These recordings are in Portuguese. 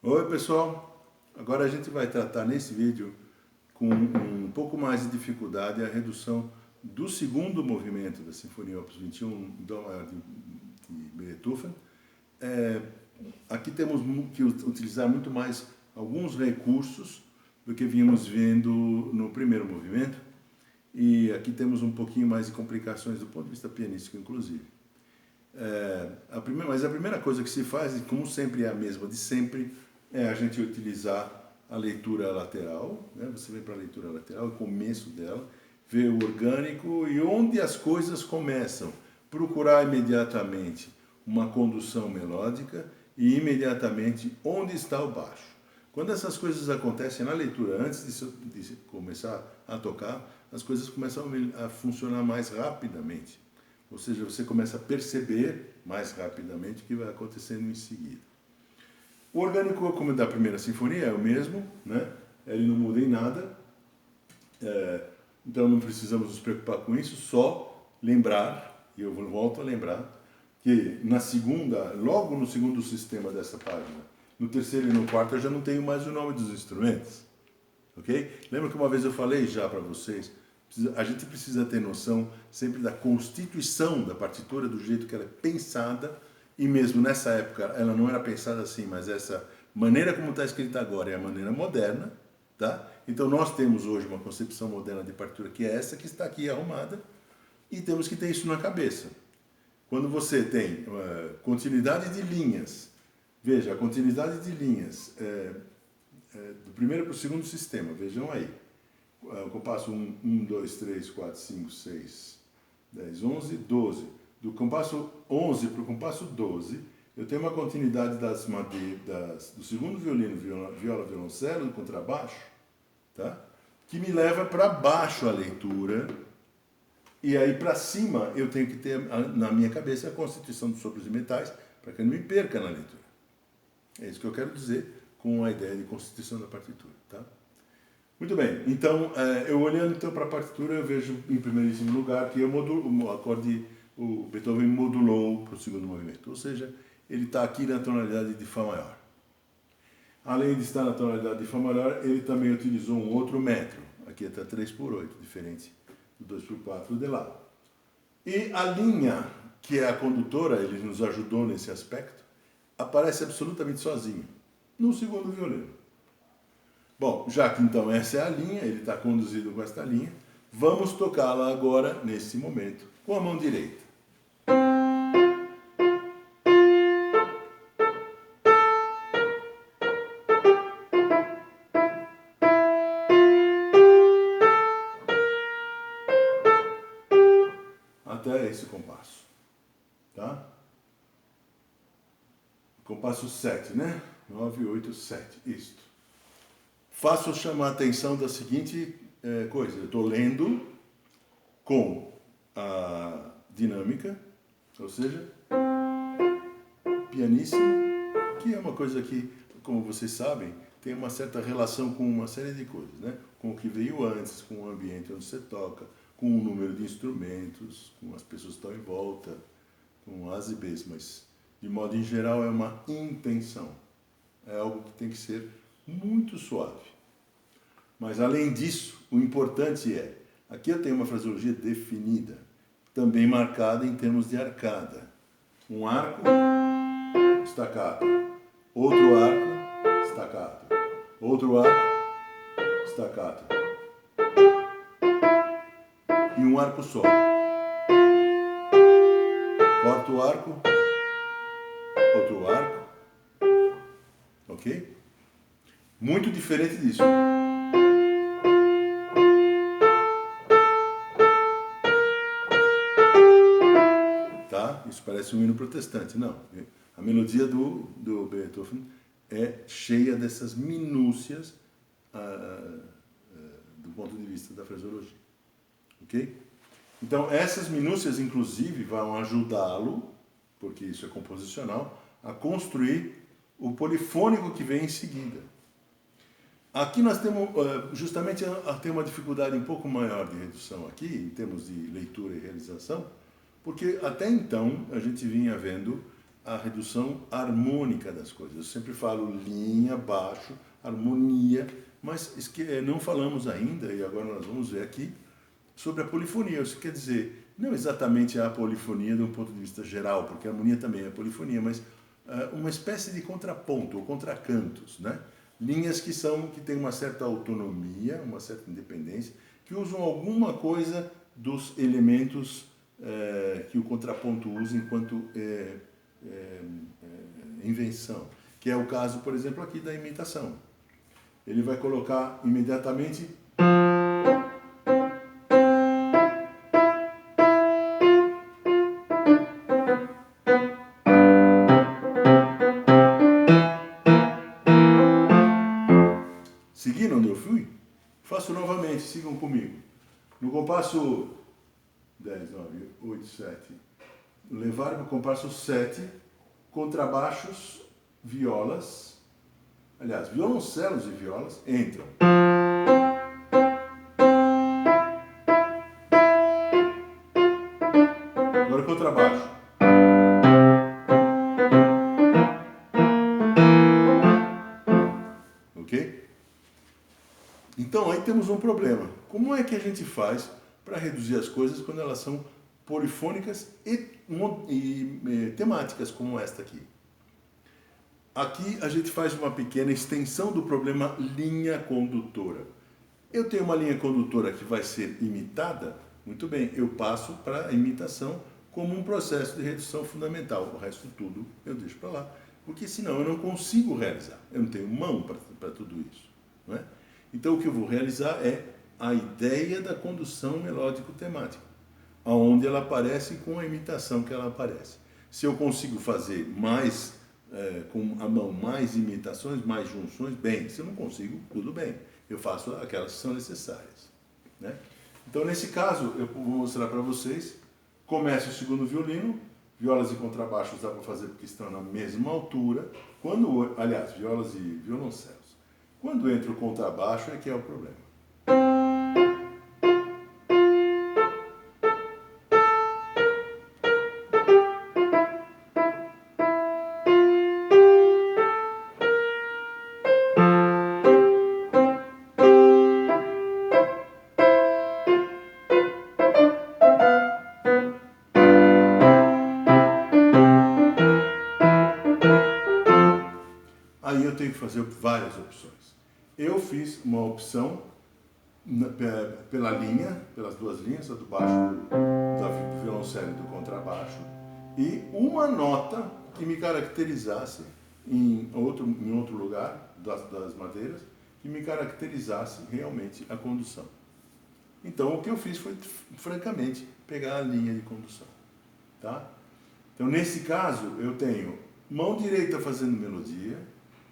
Oi pessoal, agora a gente vai tratar nesse vídeo com um pouco mais de dificuldade a redução do segundo movimento da Sinfonia Opus 21 em Dó maior de Beethoven. Aqui temos que utilizar muito mais alguns recursos do que vimos vendo no primeiro movimento, e aqui temos um pouquinho mais de complicações do ponto de vista pianístico, inclusive. Mas a primeira coisa que se faz, e como sempre é a mesma de sempre, é a gente utilizar a leitura lateral, né? Você vem para a leitura lateral, o começo dela, vê o orgânico e onde as coisas começam. Procurar imediatamente uma condução melódica e imediatamente onde está o baixo. Quando essas coisas acontecem na leitura, antes de começar a tocar, as coisas começam a funcionar mais rapidamente. Ou seja, você começa a perceber mais rapidamente o que vai acontecendo em seguida. O orgânico, como da primeira sinfonia, é o mesmo, né? Ele não muda em nada, então não precisamos nos preocupar com isso, só lembrar, e eu volto a lembrar, que na segunda, logo no segundo sistema dessa página, no terceiro e no quarto eu já não tenho mais o nome dos instrumentos, ok? Lembra que uma vez eu falei já para vocês, a gente precisa ter noção sempre da constituição da partitura, do jeito que ela é pensada, e mesmo nessa época ela não era pensada assim, mas essa maneira como está escrita agora é a maneira moderna, tá? Então nós temos hoje uma concepção moderna de partitura que é essa que está aqui arrumada, e temos que ter isso na cabeça. Quando você tem continuidade de linhas, veja, a continuidade de linhas do primeiro para o segundo sistema, vejam aí, o compasso 1, 2, 3, 4, 5, 6, 10, 11, 12. Do compasso 11 para o compasso 12, eu tenho uma continuidade do segundo violino, viola, violoncelo, do contrabaixo, tá? Que me leva para baixo a leitura, e aí para cima eu tenho que ter na minha cabeça a constituição dos sopros e metais, para que eu não me perca na leitura. É isso que eu quero dizer com a ideia de constituição da partitura, tá? Muito bem, então eu olhando então para a partitura, eu vejo em primeiríssimo lugar que o acorde, o Beethoven modulou para o segundo movimento, ou seja, ele está aqui na tonalidade de Fá maior. Além de estar na tonalidade de Fá maior, ele também utilizou um outro metro, aqui está 3/8, diferente do 2/4 de lá. E a linha, que é a condutora, ele nos ajudou nesse aspecto, aparece absolutamente sozinho, no segundo violino. Bom, já que então essa é a linha, ele está conduzido com esta linha, vamos tocá-la agora, nesse momento, com a mão direita. Até esse compasso, tá? Compasso 7, né? 9, 8, 7, isto. Faço chamar a atenção da seguinte coisa, eu estou lendo com a dinâmica, ou seja, pianíssimo, que é uma coisa que, como vocês sabem, tem uma certa relação com uma série de coisas, né? Com o que veio antes, com o ambiente onde você toca, com o número de instrumentos, com as pessoas que estão em volta, com as e b's, mas de modo em geral é uma intenção. É algo que tem que ser muito suave. Mas além disso, o importante é, aqui eu tenho uma fraseologia definida, também marcada em termos de arcada. Um arco, staccato. Outro arco, staccato. Outro arco, staccato. E um arco só. Corta o arco, outro arco. Ok? Muito diferente disso. Tá? Isso parece um hino protestante. Não. A melodia do Beethoven é cheia dessas minúcias do ponto de vista da fraseologia. Ok? Então, essas minúcias, inclusive, vão ajudá-lo, porque isso é composicional, a construir o polifônico que vem em seguida. Aqui nós temos justamente tem uma dificuldade um pouco maior de redução aqui, em termos de leitura e realização, porque até então a gente vinha vendo a redução harmônica das coisas. Eu sempre falo linha, baixo, harmonia, mas não falamos ainda, e agora nós vamos ver aqui, sobre a polifonia. Isso quer dizer, não exatamente a polifonia de um ponto de vista geral, porque a harmonia também é polifonia, mas uma espécie de contraponto ou contracantos, né? Linhas que têm uma certa autonomia, uma certa independência, que usam alguma coisa dos elementos que o contraponto usa enquanto invenção, que é o caso, por exemplo, aqui da imitação. Ele vai colocar imediatamente seguindo onde eu fui, faço novamente, sigam comigo. No compasso 10, 9, 8, 7, levar para o compasso 7, contrabaixos, violas, aliás, violoncelos e violas entram. Agora contrabaixo. Ok? Então aí temos um problema. Como é que a gente faz para reduzir as coisas quando elas são polifônicas e temáticas como esta aqui? Aqui a gente faz uma pequena extensão do problema linha condutora. Eu tenho uma linha condutora que vai ser imitada, muito bem, eu passo para a imitação como um processo de redução fundamental. O resto tudo eu deixo para lá, porque senão eu não consigo realizar. Eu não tenho mão para tudo isso, não é? Então o que eu vou realizar é a ideia da condução melódico-temática, onde ela aparece com a imitação que ela aparece. Se eu consigo fazer mais, com a mão, mais imitações, mais junções, bem. Se eu não consigo, tudo bem. Eu faço aquelas que são necessárias, né? Então, nesse caso, eu vou mostrar para vocês. Começa o segundo violino, violas e contrabaixos dá para fazer porque estão na mesma altura. Aliás, violas e violoncelos. Quando entra o contrabaixo é que é o problema. Aí eu tenho que fazer várias opções. Eu fiz uma opção pela linha, pelas duas linhas, a do baixo, do violoncelo e do contrabaixo, e uma nota que me caracterizasse em outro lugar das madeiras, que me caracterizasse realmente a condução. Então o que eu fiz foi, francamente, pegar a linha de condução, tá? Então nesse caso eu tenho mão direita fazendo melodia,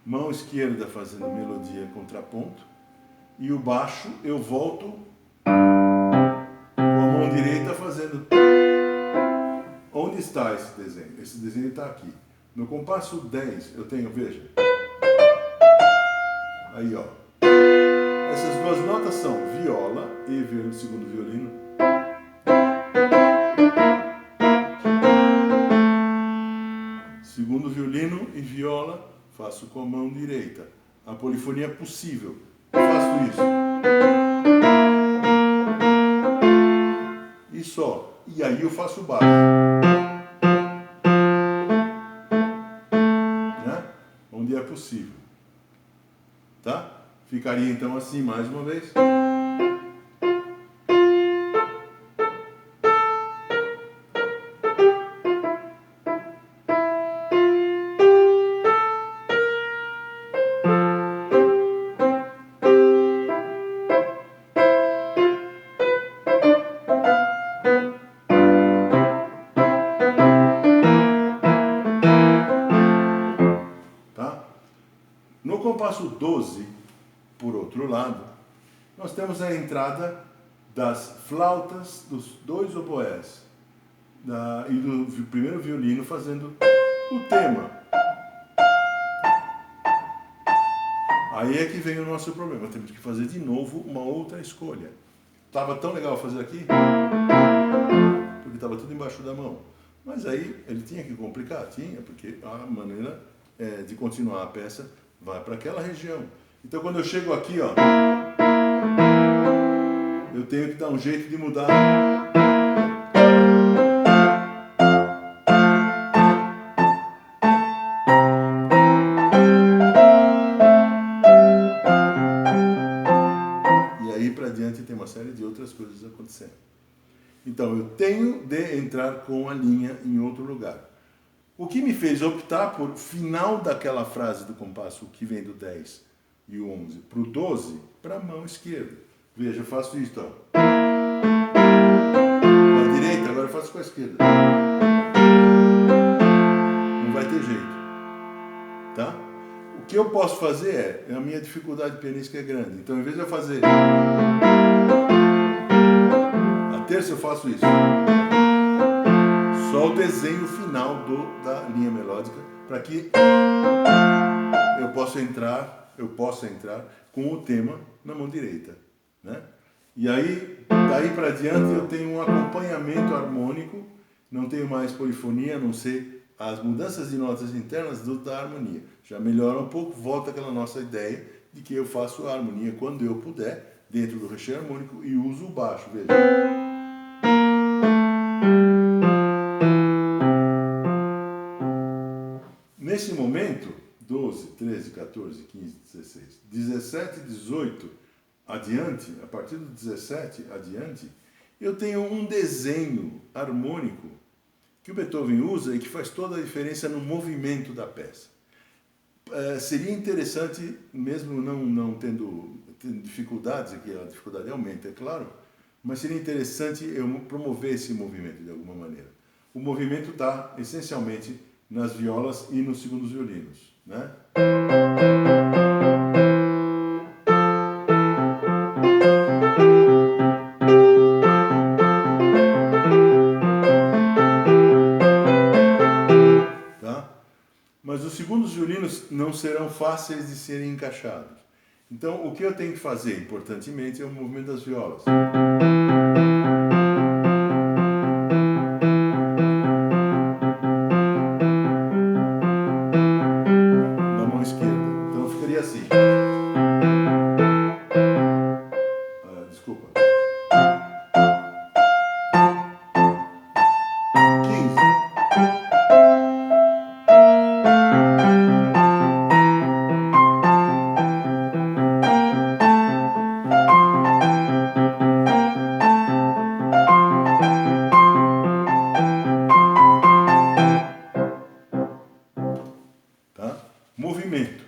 mão esquerda fazendo melodia contraponto, e o baixo eu volto com a mão direita fazendo... Onde está esse desenho? Esse desenho está aqui. No compasso 10 eu tenho, veja, aí ó, essas duas notas são viola e segundo violino, segundo violino e viola, faço com a mão direita. A polifonia é possível. Eu faço isso. E só. E aí eu faço o baixo. Né? Onde é possível. Tá? Ficaria então assim mais uma vez. No compasso 12, por outro lado, nós temos a entrada das flautas dos dois oboés e do primeiro violino fazendo o tema. Aí é que vem o nosso problema, temos que fazer de novo uma outra escolha. Estava tão legal fazer aqui, porque estava tudo embaixo da mão. Mas aí ele tinha que complicar, tinha, porque a maneira de continuar a peça vai para aquela região. Então quando eu chego aqui, ó, eu tenho que dar um jeito de mudar. E aí para diante tem uma série de outras coisas acontecendo. Então eu tenho de entrar com a linha em outro lugar. O que me fez optar por final daquela frase do compasso que vem do 10 e o 11 para o 12, para a mão esquerda. Veja, eu faço isso, ó. Com a direita, agora eu faço com a esquerda. Não vai ter jeito. Tá? O que eu posso fazer a minha dificuldade pianística é grande. Então, em vez de eu fazer a terça, eu faço isso. Só o desenho final da linha melódica para que eu possa entrar com o tema na mão direita, né? E aí, daí para diante eu tenho um acompanhamento harmônico, não tenho mais polifonia, a não ser as mudanças de notas internas da harmonia. Já melhora um pouco, volta aquela nossa ideia de que eu faço a harmonia quando eu puder, dentro do recheio harmônico, e uso o baixo, veja. Nesse momento, 12, 13, 14, 15, 16, 17, 18 adiante, a partir do 17 adiante, eu tenho um desenho harmônico que o Beethoven usa e que faz toda a diferença no movimento da peça. Seria interessante, mesmo não tendo dificuldades, aqui a dificuldade aumenta, é claro, mas seria interessante eu promover esse movimento de alguma maneira. O movimento está essencialmente nas violas e nos segundos violinos, né? Tá? Mas os segundos violinos não serão fáceis de serem encaixados. Então, o que eu tenho que fazer, importantemente, é o movimento das violas. Assim. Desculpa. 15. Tá? Movimento.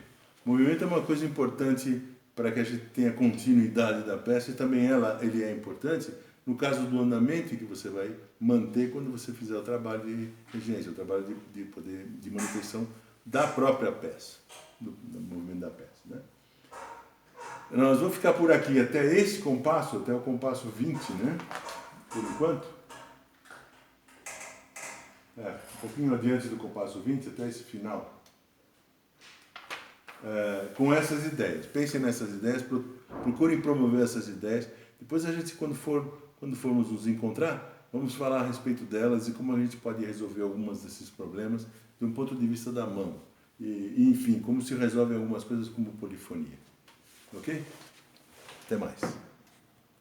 Movimento é uma coisa importante para que a gente tenha continuidade da peça e também ele é importante no caso do andamento que você vai manter quando você fizer o trabalho de regência, o trabalho de manutenção da própria peça, do movimento da peça, né? Nós vamos ficar por aqui até esse compasso, até o compasso 20, né? Por enquanto. Um pouquinho adiante do compasso 20, até esse final. Com essas ideias. Pensem nessas ideias, procurem promover essas ideias. Depois a gente, quando formos nos encontrar, vamos falar a respeito delas e como a gente pode resolver alguns desses problemas de um ponto de vista da mão. E enfim, como se resolvem algumas coisas como polifonia. Ok? Até mais.